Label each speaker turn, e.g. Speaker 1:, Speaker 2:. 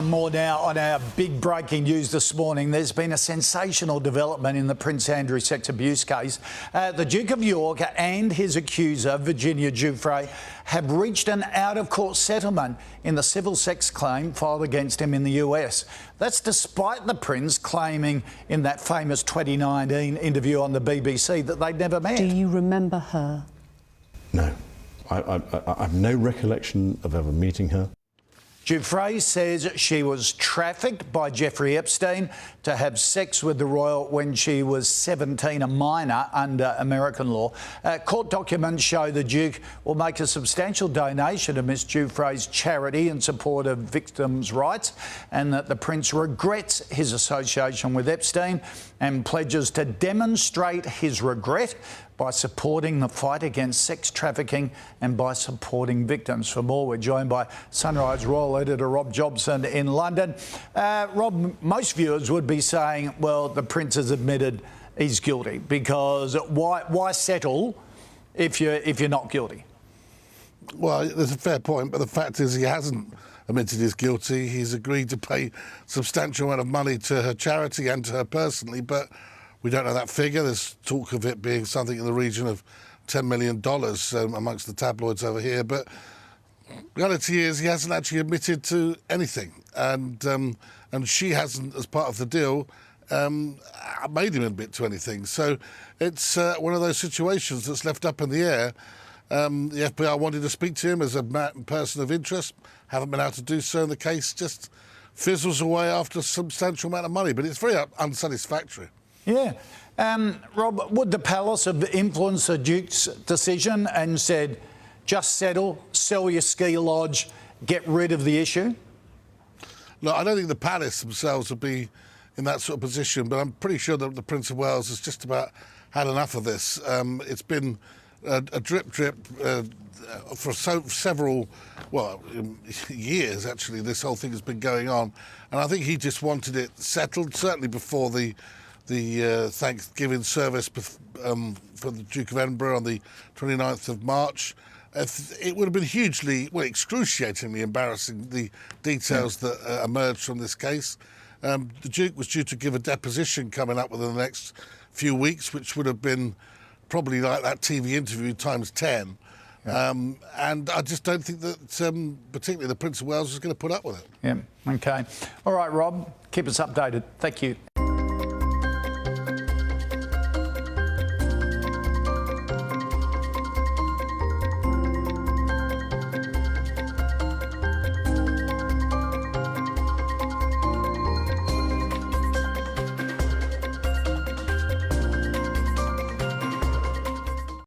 Speaker 1: More now on our big breaking news this morning. There's been a sensational development in the Prince Andrew sex abuse case. The Duke of York and his accuser, Virginia Giuffre, have reached an out-of-court settlement in the civil sex claim filed against him in the US. That's despite the Prince claiming in that famous 2019 interview on the BBC that they'd never met.
Speaker 2: Do you remember her?
Speaker 3: No. I have no recollection of ever meeting her.
Speaker 1: Giuffre says she was trafficked by Jeffrey Epstein to have sex with the royal when she was 17, a minor under American law. Court documents show the Duke will make a substantial donation to Miss Giuffre's charity in support of victims' rights, and that the Prince regrets his association with Epstein and pledges to demonstrate his regret by supporting the fight against sex trafficking and by supporting victims. For more, we're joined by Sunrise Royal editor Rob Jobson in London. Rob, most viewers would be saying, well, the Prince has admitted he's guilty, because why settle if you're not guilty?
Speaker 4: Well, there's a fair point, but the fact is he hasn't admitted he's guilty. He's agreed to pay a substantial amount of money to her charity and to her personally, but we don't know that figure. There's talk of it being something in the region of $10 million amongst the tabloids over here. But reality is he hasn't actually admitted to anything. And she hasn't, as part of the deal, made him admit to anything. So it's one of those situations that's left up in the air. The FBI wanted to speak to him as a person of interest, haven't been able to do so, and the case just fizzles away after a substantial amount of money. But it's very unsatisfactory.
Speaker 1: Yeah. Rob, would the palace have influenced the Duke's decision and said, just settle, sell your ski lodge, get rid of the issue?
Speaker 4: No, I don't think the palace themselves would be in that sort of position, but I'm pretty sure that the Prince of Wales has just about had enough of this. It's been a drip for several years, actually. This whole thing has been going on, and I think he just wanted it settled, certainly before the Thanksgiving service for the Duke of Edinburgh on the 29th of March. It would have been hugely, excruciatingly embarrassing, the details that emerged from this case. The Duke was due to give a deposition coming up within the next few weeks, which would have been probably like that TV interview times 10. Yeah. And I just don't think that particularly the Prince of Wales is going to put up with it.
Speaker 1: Yeah, OK. All right, Rob, keep us updated. Thank you.